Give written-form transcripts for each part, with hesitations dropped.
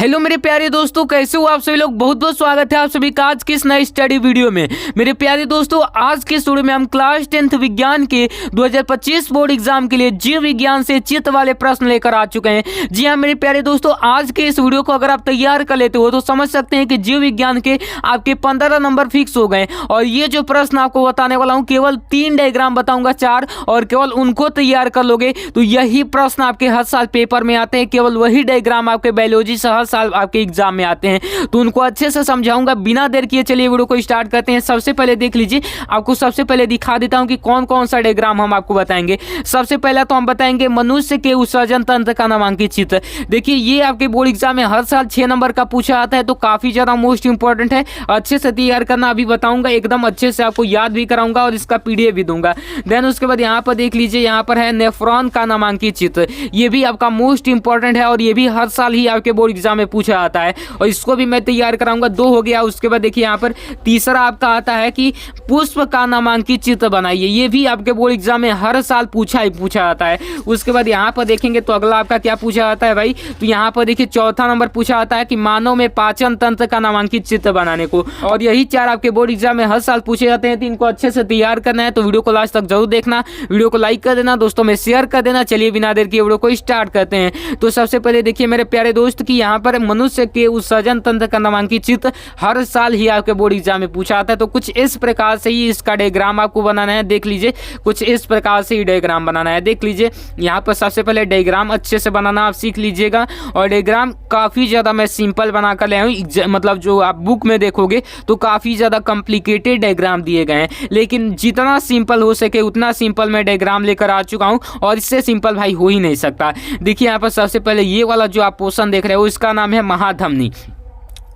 Hello मेरे प्यारे दोस्तों, कैसे हो आप सभी लोग। बहुत बहुत स्वागत है आप सभी का आज की इस नई स्टडी वीडियो में। मेरे प्यारे दोस्तों, आज के वीडियो में हम क्लास 10th विज्ञान के 2025 बोर्ड एग्जाम के लिए जीव विज्ञान से चित्त वाले प्रश्न लेकर आ चुके हैं। जी हाँ मेरे प्यारे दोस्तों, आज के इस वीडियो को अगर आप तैयार कर लेते हो तो समझ सकते हैं कि जीव विज्ञान के आपके 15 नंबर फिक्स हो गए। और ये जो प्रश्न आपको बताने वाला हूँ, केवल 3 डायग्राम बताऊंगा, 4, और केवल उनको तैयार कर लोगे तो यही प्रश्न आपके हर साल पेपर में आते हैं। केवल वही डायग्राम आपके बायोलॉजी से हर साल आपके एग्जाम में आते हैं, तो उनको अच्छे से समझाऊंगा। बिना देर किए चलिए वीडियो को स्टार्ट करते हैं। सबसे पहले देख लीजिए, आपको सबसे पहले दिखा देता हूं कि कौन कौन सा डायग्राम हम आपको बताएंगे। सबसे पहला तो हम बताएंगे मनुष्य के उत्सर्जन तंत्र का नामांकित चित्र। देखिए ये आपके बोर्ड एग्जाम में हर साल 6 नंबर का पूछा आता है, तो काफी ज्यादा मोस्ट इंपॉर्टेंट है। अच्छे से तैयार करना, अभी बताऊंगा, एकदम अच्छे से आपको याद भी कराऊंगा और इसका पीडीएफ भी दूंगा। देन उसके बाद यहाँ पर देख लीजिए, यहाँ पर है नेफ्रॉन का नामांकित चित्र। ये भी आपका मोस्ट इंपॉर्टेंट है और ये भी हर साल ही आपके बोर्ड एग्जाम में पूछा आता है और इसको भी मैं तैयार कराऊंगा। 2 हो गया। उसके बाद देखिए यहाँ पर तीसरा आपका आता है कि पुष्प का नामांकित चित्र बनाइए। ये भी आपके बोर्ड एग्जाम में हर साल पूछा आता है। उसके बाद यहाँ पर देखेंगे तो अगला आपका क्या पूछा आता है भाई, तो यहाँ पर देखिए चौथा नंबर पूछा आता है कि मानव में पाचन तंत्र का नामांकित चित्र बनाने को। और यही 4 आपके बोर्ड एग्जाम में हर साल पूछे जाते हैं, तो इनको अच्छे से तैयार करना है। तो वीडियो को लास्ट तक जरूर देखना, वीडियो को लाइक कर देना, दोस्तों में शेयर कर देना। चलिए बिना देर के वीडियो को स्टार्ट करते हैं। तो सबसे पहले देखिए मेरे प्यारे दोस्त कि यहाँ पर मनुष्य के उत्सर्जन तंत्र का नामांकित चित्र हर साल ही आपके बोर्ड एग्जाम में पूछा आता है। तो कुछ इस प्रकार से ही इसका डायग्राम आपको बनाना है। देख लीजिए, कुछ इस प्रकार से ही डायग्राम बनाना है। देख लीजिए यहाँ पर सबसे पहले डायग्राम अच्छे से बनाना आप सीख लीजिएगा। और डायग्राम काफी ज्यादा मैं सिंपल बना कर ले आऊँ, मतलब जो आप बुक में देखोगे तो काफी ज्यादा कॉम्प्लिकेटेड डायग्राम दिए गए हैं, लेकिन जितना सिंपल हो सके उतना सिंपल मैं डायग्राम लेकर आ चुका हूँ और इससे सिंपल भाई हो ही नहीं सकता। देखिए यहाँ पर सबसे पहले ये वाला जो आप पोर्शन देख रहे हो, इसका नाम है महाधमनी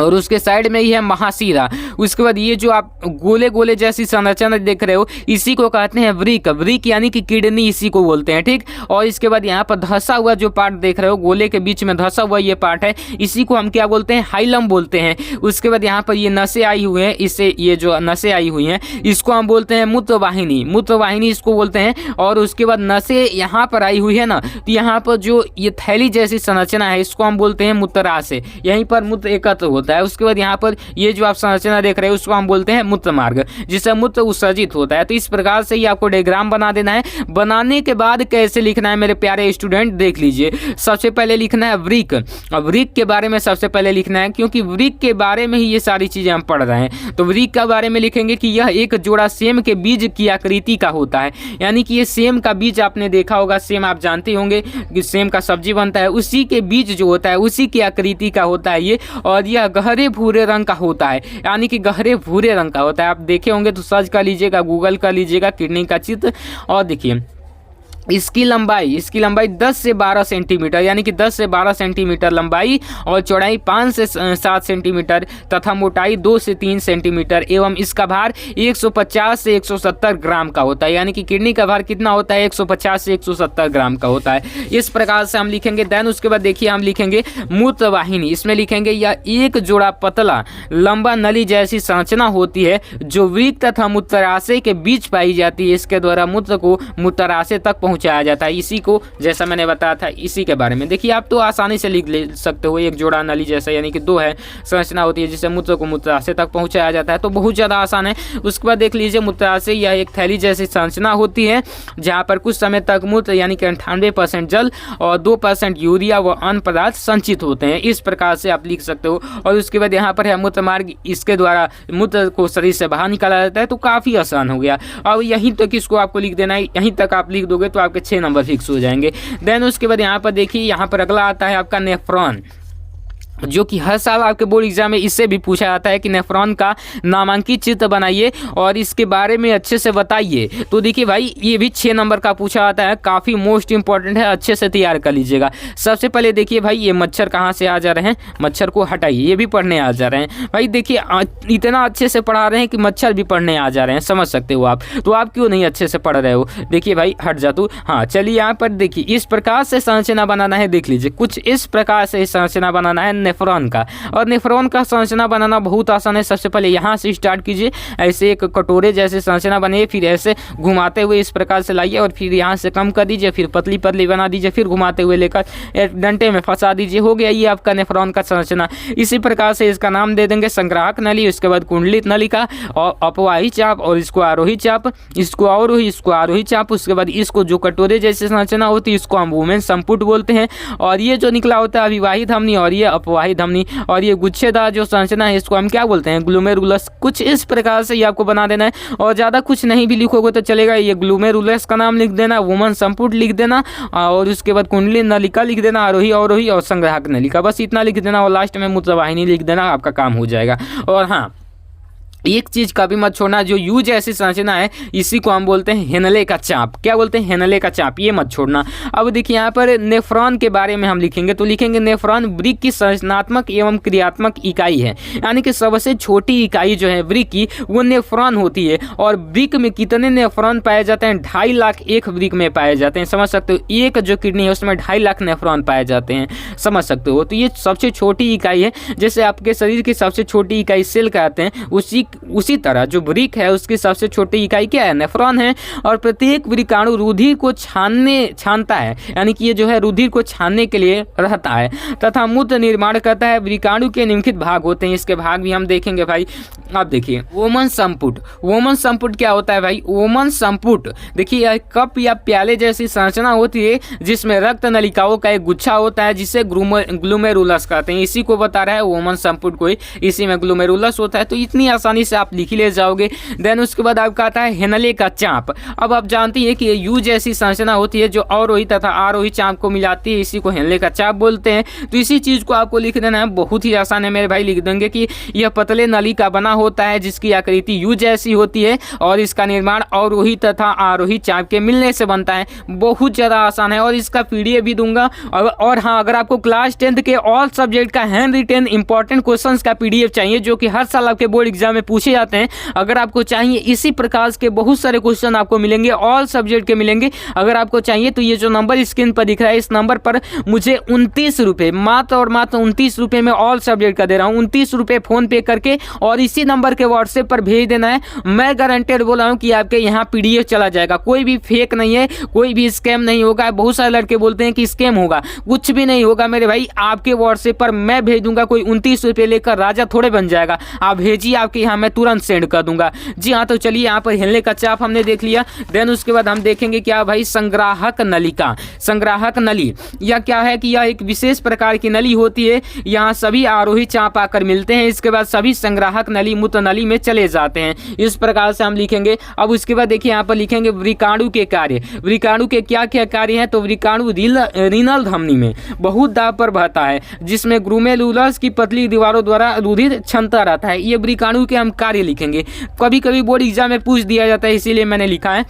और उसके साइड में ही है महाशिरा। उसके बाद ये जो आप गोले गोले जैसी संरचना देख रहे हो, इसी को कहते हैं वृक्क। वृक्क यानी कि किडनी, इसी को बोलते हैं, ठीक। और इसके बाद यहाँ पर धंसा हुआ जो पार्ट देख रहे हो, गोले के बीच में धंसा हुआ ये पार्ट है, इसी को हम क्या बोलते हैं, हाइलम बोलते हैं। उसके बाद यहाँ पर ये नसें आई हुई हैं, इससे ये जो नसें आई हुई हैं इसको हम बोलते हैं मूत्रवाहिनी। मूत्रवाहिनी इसको बोलते हैं। और उसके बाद नसें यहाँ पर आई हुई है ना, तो यहाँ पर जो ये थैली जैसी संरचना है इसको हम बोलते हैं मूत्राशय। यहीं पर मूत्र एकत्र होता है। उसके बाद यहाँ पर ये जो आप संरचना देख रहे हो उसको हम बोलते हैं मूत्र मार्ग, जिससे मूत्र उत्सर्जित होता है। तो इस प्रकार से ही आपको डायग्राम बना देना है। बनाने के बाद कैसे लिखना है मेरे प्यारे स्टूडेंट, देख लीजिए। सबसे पहले लिखना है वृक्क। वृक्क के बारे में सबसे पहले लिखना है, क्योंकि वृक्क के बारे में ही ये सारी चीजें हम पढ़ रहे हैं। तो वृक्क के बारे में लिखेंगे कि यह एक जोड़ा सेम के बीज की आकृति का होता है। यानी कि ये सेम का बीज आपने देखा होगा, सेम आप जानते होंगे कि सेम का सब्जी बनता है, उसी के बीज जो होता है उसी की आकृति का होता है ये। और यह गहरे भूरे रंग का होता है, यानी कि गहरे भूरे रंग का होता है। आप देखे होंगे तो सर्च कर लीजिएगा, गूगल कर लीजिएगा किडनी का चित्र। और देखिए इसकी लंबाई 10 से 12 सेंटीमीटर, यानी कि 10 से 12 सेंटीमीटर लंबाई, और चौड़ाई 5 से 7 सेंटीमीटर तथा मोटाई 2 से 3 सेंटीमीटर, एवं इसका भार 150 से 170 ग्राम का होता है। यानी कि किडनी का भार कितना होता है, 150 से 170 ग्राम का होता है। इस प्रकार से हम लिखेंगे। देन उसके बाद देखिए हम लिखेंगे मूत्रवाहिनी। इसमें लिखेंगे यह एक जोड़ा पतला लंबा नली जैसी संरचना होती है जो वृक्क तथा मूत्राशय के बीच पाई जाती है। इसके द्वारा मूत्र को मूत्राशय तक पहुंचाया जाता है। इसी को जैसा मैंने बताया था, इसी के बारे में देखिए आप तो आसानी से लिख ले सकते हो। एक जोड़ा नली जैसा, यानी कि 2 है, संरचना होती है जिससे मूत्र को मूत्राशय तक पहुंचाया जाता है। तो बहुत ज्यादा आसान है। उसके बाद देख लीजिए मूत्राशय यह एक थैली जैसी संरचना होती है जहां पर कुछ समय तक मूत्र यानी कि 98% जल और 2% यूरिया व अन्य पदार्थ संचित होते हैं। इस प्रकार से आप लिख सकते हो। और उसके बाद यहाँ पर है मूत्र मार्ग, इसके द्वारा मूत्र को शरीर से बाहर निकाला जाता है। तो काफी आसान हो गया। और यहीं तक इसको आपको लिख देना है, यहीं तक आप लिख दोगे तो आपके 6 नंबर फिक्स हो जाएंगे। देन उसके बाद यहाँ पर देखिए, यहाँ पर अगला आता है आपका नेफ्रॉन, जो कि हर साल आपके बोर्ड एग्जाम में इससे भी पूछा जाता है कि नेफ्रॉन का नामांकित चित्र बनाइए और इसके बारे में अच्छे से बताइए। तो देखिए भाई ये भी 6 नंबर का पूछा जाता है, काफ़ी मोस्ट इंपॉर्टेंट है, अच्छे से तैयार कर लीजिएगा। सबसे पहले देखिए भाई ये मच्छर कहाँ से आ जा रहे हैं, मच्छर को हटाइए, ये भी पढ़ने आ जा रहे हैं। भाई देखिए इतना अच्छे से पढ़ा रहे हैं कि मच्छर भी पढ़ने आ जा रहे हैं, समझ सकते हो आप। तो आप क्यों नहीं अच्छे से पढ़ रहे हो, देखिए भाई हट जा तू। हाँ चलिए यहाँ पर देखिए इस प्रकार से संरचना बनाना है। देख लीजिए कुछ इस प्रकार से संरचना बनाना है नेफ्रॉन का। और नेफ्रॉन का संरचना बनाना बहुत आसान है। सबसे पहले यहाँ से स्टार्ट कीजिए, ऐसे एक कटोरे जैसे संरचना बनिए, फिर ऐसे घुमाते हुए इस प्रकार से लाइए और फिर यहाँ से कम कर दीजिए, फिर पतली पतली बना दीजिए, फिर घुमाते हुए लेकर एक डंडे में फंसा दीजिए। हो गया ये आपका नेफ्रॉन का संरचना। इसी प्रकार से इसका नाम दे देंगे संग्राहक नली, उसके बाद कुंडलित नलिका और अपवाही चाप, और इसको आरोही चाप, इसको आरोही चाप। उसके बाद इसको जो कटोरे जैसे संरचना होती है इसको हम वुमेन संपुट बोलते हैं। और ये जो निकला होता है अभिवाही धमनी और ये अपवाही धमनी, और ये गुच्छेदार जो संरचना है इसको हम क्या बोलते हैं, ग्लोमेरुलस। कुछ इस प्रकार से ये आपको बना देना है और ज़्यादा कुछ नहीं भी लिखोगे तो चलेगा। ये ग्लोमेरुलस का नाम लिख देना, वुमन संपुट लिख देना, और उसके बाद कुंडली नलिका लिख देना, आरोही अवरोही और संग्राहक नलिका, बस इतना लिख देना और लास्ट में मूत्रवाहिनी लिख देना, आपका काम हो जाएगा। और हाँ, एक चीज का भी मत छोड़ना, जो यू जैसी संरचना है इसी को हम बोलते हैं हेनले का चाप। क्या बोलते हैं, हेनले का चाप, ये मत छोड़ना। अब देखिए यहाँ पर नेफ्रॉन के बारे में हम लिखेंगे तो लिखेंगे नेफ्रॉन वृक्क की संरचनात्मक एवं क्रियात्मक इकाई है, यानी कि सबसे छोटी इकाई जो है वृक्क की वो नेफ्रॉन होती है। और वृक्क में कितने नेफ्रॉन पाए जाते हैं, 2.5 लाख एक वृक्क में पाए जाते हैं। समझ सकते हो, एक जो किडनी है उसमें 2.5 लाख नेफ्रॉन पाए जाते हैं, समझ सकते हो। तो ये सबसे छोटी इकाई है। जैसे आपके शरीर की सबसे छोटी इकाई सेल कहते हैं, उसी तरह जो वृक्क है उसकी सबसे छोटी इकाई क्या है, नेफ्रॉन है। और प्रत्येक वृक्काणु रुधिर को छानता है, यानी कि ये जो है रुधिर को छानने के लिए रहता है तथा मूत्र निर्माण करता है। वृक्काणु के निम्नलिखित भाग होते हैं, इसके भाग भी हम देखेंगे भाई। अब देखिए वोमन संपुट, वोमन संपुट क्या होता है भाई, वोमन संपुट देखिए कप या प्याले जैसी संरचना होती है जिसमें रक्त नलिकाओं का एक गुच्छा होता है जिसे ग्लोमेरुलस कहते हैं। इसी को बता रहा है वोमन संपुट कोई, इसी में ग्लोमेरुलस होता है। तो इतनी आसानी से आप लिख ही ले जाओगे। देन उसके बाद आपका आता है हेनले का चाप। अब आप जानती है कि यू जैसी संरचना होती है जो अवरोही तथा आरोही चाप को मिलाती है, इसी को हेनले का चाप बोलते हैं। तो इसी चीज को आपको लिख देना है, बहुत ही आसान है मेरे भाई। लिख देंगे कि यह पतले नली का बना होता है जिसकी आकृति यू जैसी होती है और इसका निर्माण अवरोही तथा आरोही चाप के मिलने से बनता है। बहुत ज्यादा आसान है और इसका पीडीएफ भी दूंगा। और हाँ, अगर आपको क्लास 10th के ऑल सब्जेक्ट का हैंड रिटेन इंपॉर्टेंट क्वेश्चंस का पीडीएफ चाहिए जो कि हर साल आपके बोर्ड एग्जाम में पूछे जाते हैं, अगर आपको चाहिए इसी प्रकार के बहुत सारे क्वेश्चन आपको मिलेंगे, ऑल सब्जेक्ट के मिलेंगे। अगर आपको चाहिए तो ये जो नंबर स्क्रीन पर दिख रहा है इस नंबर पर मुझे 29 रुपये, मात्र और मात्र 29 रुपये में ऑल सब्जेक्ट का दे रहा हूँ। 29 रुपये फोन पे करके और इसी नंबर के व्हाट्सएप पर भेज देना है। मैं गारंटेड बोल रहा हूँ कि आपके यहाँ पीडीएफ चला जाएगा। कोई भी फेक नहीं है, कोई भी स्कैम नहीं होगा। बहुत सारे लड़के बोलते हैं कि स्कैम होगा, कुछ भी नहीं होगा मेरे भाई। आपके व्हाट्सएप पर मैं भेज दूंगा, कोई 29 रुपये लेकर राजा थोड़े बन जाएगा। आप भेजिए, आपके यहाँ मैं तुरंत सेंड कर दूंगा। जी हाँ, तो चलिए यहाँ पर हेनले का चाप हमने देख लिया। देन उसके बाद हम देखेंगे क्या भाई, संग्राहक नलिका। संग्राहक नली यह क्या है कि यह एक विशेष प्रकार की नली होती है। यहाँ सभी आरोही चाप आकर मिलते हैं, इसके बाद सभी संग्राहक नली मूत्र नली में चले जाते हैं। इस प्रकार से हम लिखेंगे। अब उसके बाद देखिए यहाँ पर लिखेंगे वृक्काणु के कार्य। वृक्काणु के क्या क्या कार्य हैं, तो वृक्काणु रीनल धमनी में बहुत दाब पर बहता है जिसमें ग्लोमेरुलस की पतली दीवारों द्वारा रुधिर छनता रहता है। ये वृक्काणु के हम कार्य लिखेंगे। कभी कभी बोर्ड एग्जाम में पूछ दिया जाता है, इसीलिए मैंने लिखा है।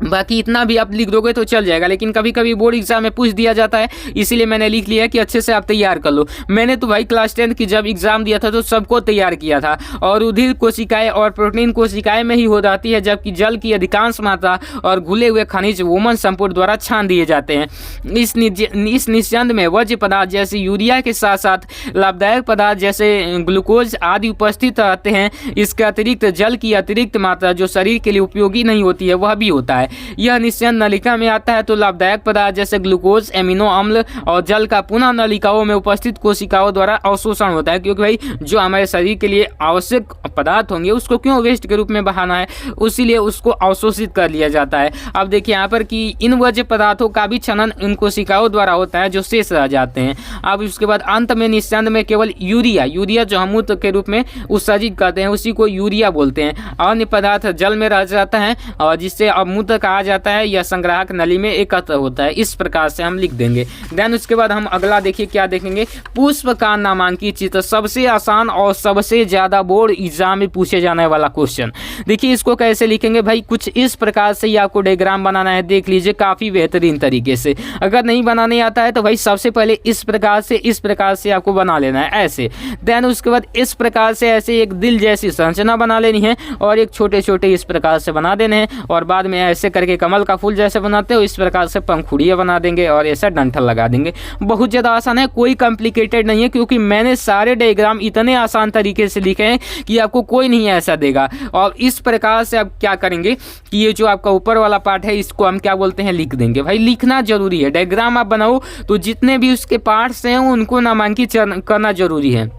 बाकी इतना भी आप लिख दोगे तो चल जाएगा, लेकिन कभी कभी बोर्ड एग्जाम में पूछ दिया जाता है, इसीलिए मैंने लिख लिया कि अच्छे से आप तैयार कर लो। मैंने तो भाई क्लास 10 की जब एग्जाम दिया था तो सबको तैयार किया था। और रुधिर कोशिकाएं और प्रोटीन कोशिकाएं में ही हो जाती है, जबकि जल की अधिकांश मात्रा और घुले हुए खनिज वोमन संपुट द्वारा छान दिए जाते हैं। इस निस्यंद में वर्ज्य पदार्थ जैसे यूरिया के साथ साथ लाभदायक पदार्थ जैसे ग्लूकोज आदि उपस्थित रहते हैं। इसके अतिरिक्त जल की अतिरिक्त मात्रा जो शरीर के लिए उपयोगी नहीं होती है वह भी होता है। यह निस्यंद नलिका में आता है तो लाभदायक पदार्थ जैसे ग्लूकोज, एमिनो अम्ल और जल का पुनः नलिकाओं में उपस्थित कोशिकाओं द्वारा अवशोषण होता है। क्योंकि भाई जो हमारे शरीर के लिए आवश्यक पदार्थ होंगे उसको क्यों वेस्ट के रूप में बहाना है, उसीलिए उसको अवशोषित कर लिया जाता है। अब देखिए यहाँ पर कि इन वर्ज्य पदार्थों का भी छनन इन कोशिकाओं द्वारा होता है जो शेष रह जाते हैं। अब उसके बाद अंत में निस्यंद में केवल यूरिया जो हम मूत्र के रूप में उत्सर्जित करते हैं उसी को यूरिया बोलते हैं। अन्य पदार्थ जल में रह जाता है और जिससे अब मूत्र कहा जाता है, यह संग्राहक नली में एकत्र होता है। इस प्रकार से हम लिख देंगे। देन उसके बाद हम अगला देखिए क्या देखेंगे, पुष्प का नामांकित चित्र। सबसे आसान और सबसे ज्यादा बोर्ड एग्जाम में पूछे जाने वाला क्वेश्चन। देखिए इसको कैसे लिखेंगे भाई, कुछ इस प्रकार से ही आपको डायग्राम बनाना है। देख लीजिए काफी बेहतरीन तरीके से। अगर नहीं बनाने आता है तो भाई सबसे पहले इस प्रकार से आपको बना लेना है ऐसे। देन उसके बाद इस प्रकार से ऐसे एक दिल जैसी संरचना बना लेनी है और एक छोटे छोटे इस प्रकार से बना देने हैं और बाद में ऐसे ऐसे करके कमल का फूल जैसे बनाते हो इस प्रकार से पंखुड़ियाँ बना देंगे और ऐसा डंठल लगा देंगे। बहुत ज़्यादा आसान है, कोई कॉम्प्लिकेटेड नहीं है, क्योंकि मैंने सारे डायग्राम इतने आसान तरीके से लिखे हैं कि आपको कोई नहीं ऐसा देगा। और इस प्रकार से आप क्या करेंगे कि ये जो आपका ऊपर वाला पार्ट है इसको हम क्या बोलते हैं, लिख देंगे। भाई लिखना जरूरी है, डायग्राम आप बनाओ तो जितने भी उसके पार्ट्स हैं उनको नामांकित करना जरूरी है।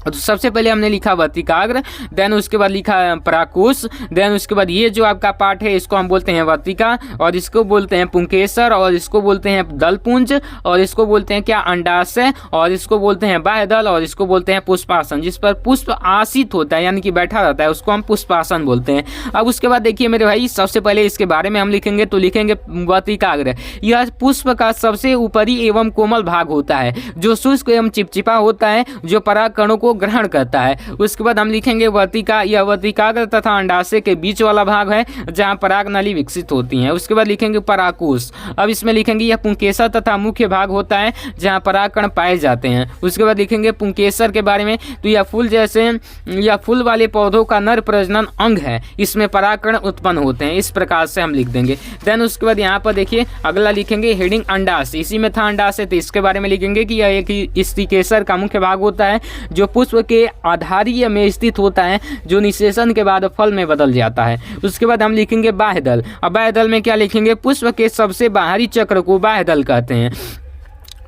तो सबसे पहले हमने लिखा वर्तिकाग्र, देन उसके बाद लिखा पराकुश, देन उसके बाद ये जो आपका पार्ट है इसको हम बोलते हैं वर्तिका, और इसको बोलते हैं पुंकेसर, और इसको बोलते हैं दलपुंज, और इसको बोलते हैं क्या, अंडाशय, और इसको बोलते हैं बाह्यदल, और इसको बोलते हैं पुष्पासन। जिस पर पुष्प आसित होता है यानी कि बैठा रहता है उसको हम पुष्पासन बोलते हैं। अब उसके बाद देखिए मेरे भाई, सबसे पहले इसके बारे में हम लिखेंगे तो लिखेंगे वर्तिकाग्र। यह पुष्प का सबसे ऊपरी एवं कोमल भाग होता है जो शुष्क एवं चिपचिपा होता है, जो परागकणों को ग्रहण करता है। उसके बाद हम लिखेंगे वर्तिका, यह वर्तिकाग्र तथा अंडाशय के बीच वाला भाग है जहां पराग नली विकसित होती हैं। उसके बाद लिखेंगे पराकुश। अब इसमें लिखेंगे यह पुंकेसर तथा मुख्य भाग होता है जहां परागकण पाए जाते हैं। उसके बाद लिखेंगे पुंकेसर के बारे में, तो यह फूल जैसे या फूल वाले पौधों का नर प्रजनन अंग है, इसमें परागकण उत्पन्न होते हैं। इस प्रकार से हम लिख देंगे। देन उसके बाद यहाँ पर देखिए अगला लिखेंगे हेडिंग अंडाशय। इसी में था अंडाशय, तो इसके बारे में लिखेंगे कि यह एक स्टिकेसर का मुख्य भाग होता है जो पुष्प के आधारीय में स्थित होता है, जो निषेचन के बाद फल में बदल जाता है। उसके बाद हम लिखेंगे बाह्यदल। अब बाह्यदल में क्या लिखेंगे, पुष्प के सबसे बाहरी चक्र को बाह्यदल कहते हैं।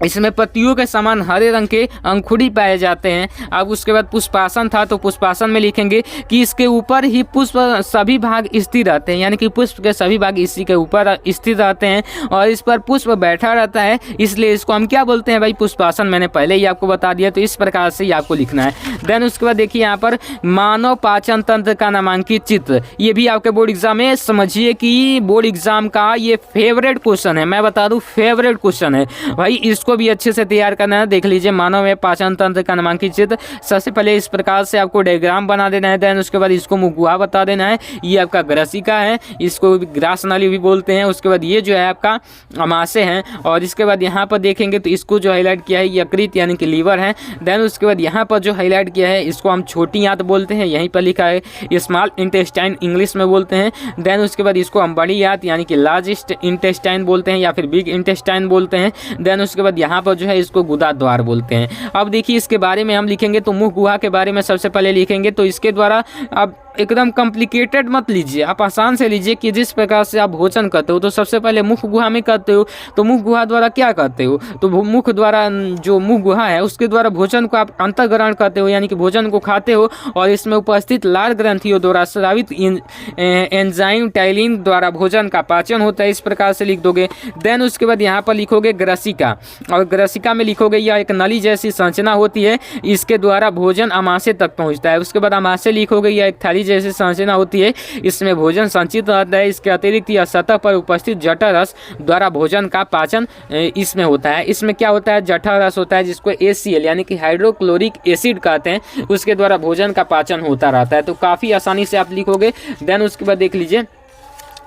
इसमें पत्तियों के समान हरे रंग के अंकुड़ी पाए जाते हैं। अब उसके बाद पुष्पासन था, तो पुष्पासन में लिखेंगे कि इसके ऊपर ही पुष्प सभी भाग स्थिर रहते हैं, यानी कि पुष्प के सभी भाग इसी के ऊपर स्थिर रहते हैं और इस पर पुष्प बैठा रहता है, इसलिए इसको हम क्या बोलते हैं भाई, पुष्पासन। मैंने पहले ही आपको बता दिया, तो इस प्रकार से ही आपको लिखना है। देन उसके बाद देखिए यहाँ पर मानव पाचन तंत्र का नामांकित चित्र, ये भी आपके बोर्ड एग्जाम में, समझिए कि बोर्ड एग्जाम का ये फेवरेट क्वेश्चन है। मैं बता दूं फेवरेट क्वेश्चन है भाई, इसको भी अच्छे से तैयार करना है। देख लीजिए मानव में पाचन तंत्र का नामांकित चित्र। सबसे पहले इस प्रकार से आपको डायग्राम बना देना है। देन उसके बाद इसको मुखगुहा बता देना है, ये आपका ग्रसिका है, इसको ग्रास नाली भी बोलते हैं। उसके बाद ये जो है आपका अमाशय है, और इसके बाद यहाँ पर देखेंगे तो इसको जो हाईलाइट किया है यकृत यानी कि लीवर है। देन उसके बाद यहाँ पर जो हाईलाइट किया है इसको हम छोटी आंत बोलते हैं, यहीं पर लिखा है स्मॉल इंटेस्टाइन इंग्लिश में बोलते हैं। देन उसके बाद इसको हम बड़ी आंत यानी कि लार्जेस्ट इंटेस्टाइन बोलते हैं या फिर बिग इंटेस्टाइन बोलते हैं। देन उसके बाद यहाँ पर जो है इसको गुदा द्वार बोलते हैं। अब देखिए इसके बारे में हम लिखेंगे तो मुख गुहा के बारे में सबसे पहले लिखेंगे, तो इसके द्वारा अब एकदम कॉम्प्लिकेटेड मत लीजिए, आप आसान से लीजिए कि जिस प्रकार से आप भोजन करते हो तो सबसे पहले मुख गुहा में करते हो, तो मुख गुहा द्वारा क्या करते हो, तो मुख द्वारा जो मुख गुहा है उसके द्वारा भोजन को आप अंतर्ग्रहण करते हो, यानी कि भोजन को खाते हो और इसमें उपस्थित लाल ग्रंथियों द्वारा स्रावित एंजाइम टाइलिन द्वारा भोजन का पाचन होता है। इस प्रकार से लिख दोगे। देन उसके बाद यहाँ पर लिखोगे ग्रसिका, और ग्रसिका में लिखोगे यह एक नली जैसी संरचना होती है, इसके द्वारा भोजन अमाशय तक पहुँचता है। उसके बाद अमाशय लिखोगे यह एक थाली जैसी संरचना होती है, इसमें भोजन संचित रहता है। इसके अतिरिक्त यह सतह पर उपस्थित जठर रस द्वारा भोजन का पाचन इसमें होता है। इसमें क्या होता है, जठर रस होता है जिसको HCl यानी कि हाइड्रोक्लोरिक एसिड कहते हैं, उसके द्वारा भोजन का पाचन होता रहता है। तो काफ़ी आसानी से आप लिखोगे। देन उसके बाद देख लीजिए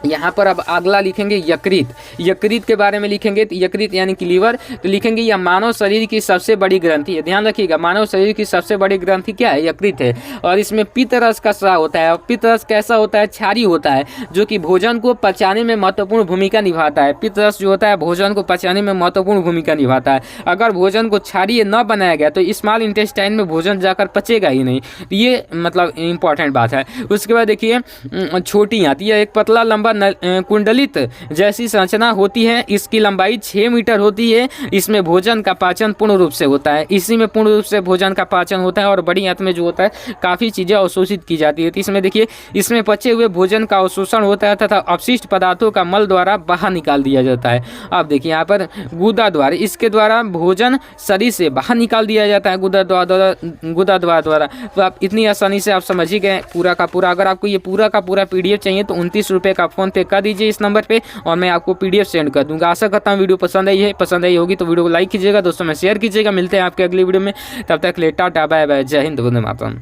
यहाँ पर अब अगला लिखेंगे यकृत। यकृत के बारे में लिखेंगे तो यकृत यानी कि लीवर, तो लिखेंगे यह मानव शरीर की सबसे बड़ी ग्रंथि है। ध्यान रखिएगा, मानव शरीर की सबसे बड़ी ग्रंथि क्या है, यकृत है। और इसमें पित्त रस का स्राव होता है, और पित्त रस कैसा होता है, क्षारी होता है, जो कि भोजन को पचाने में महत्वपूर्ण भूमिका निभाता है। पित्त रस जो होता है भोजन को पचाने में महत्वपूर्ण भूमिका निभाता है। अगर भोजन को क्षारीय न बनाया गया तो स्मॉल इंटेस्टाइन में भोजन जाकर पचेगा ही नहीं, तो ये मतलब इंपॉर्टेंट बात है। उसके बाद देखिए छोटी आंत, यह एक पतला लंबा कुंडलित जैसी संरचना होती है, इसकी लंबाई 6 मीटर होती है। इसमें भोजन का पाचन पूर्ण रूप से होता है, इसी में पूर्ण रूप से भोजन का पाचन होता है। और बड़ी आंत में जो होता है काफ़ी चीज़ें अवशोषित की जाती है। तो इसमें देखिए इसमें पचे हुए भोजन का अवशोषण होता है तथा अपशिष्ट पदार्थों का मल द्वारा बाहर निकाल दिया जाता है। अब देखिए यहाँ पर गुदा द्वार, इसके द्वारा भोजन शरीर से बाहर निकाल दिया जाता है गुदा द्वार द्वारा। तो आप इतनी आसानी से आप समझ ही गए पूरा का पूरा। अगर आपको ये पूरा का पूरा PDF चाहिए तो 29 रुपये का फोन पे कर दीजिए इस नंबर पे और मैं आपको PDF सेंड कर दूंगा। आशा करता हूँ वीडियो पसंद आई होगी तो वीडियो को लाइक कीजिएगा, दोस्तों में शेयर कीजिएगा। मिलते हैं आपके अगली वीडियो में, तब तक ले टाटा बाय बाय, जय हिंद, वंदे मातरम।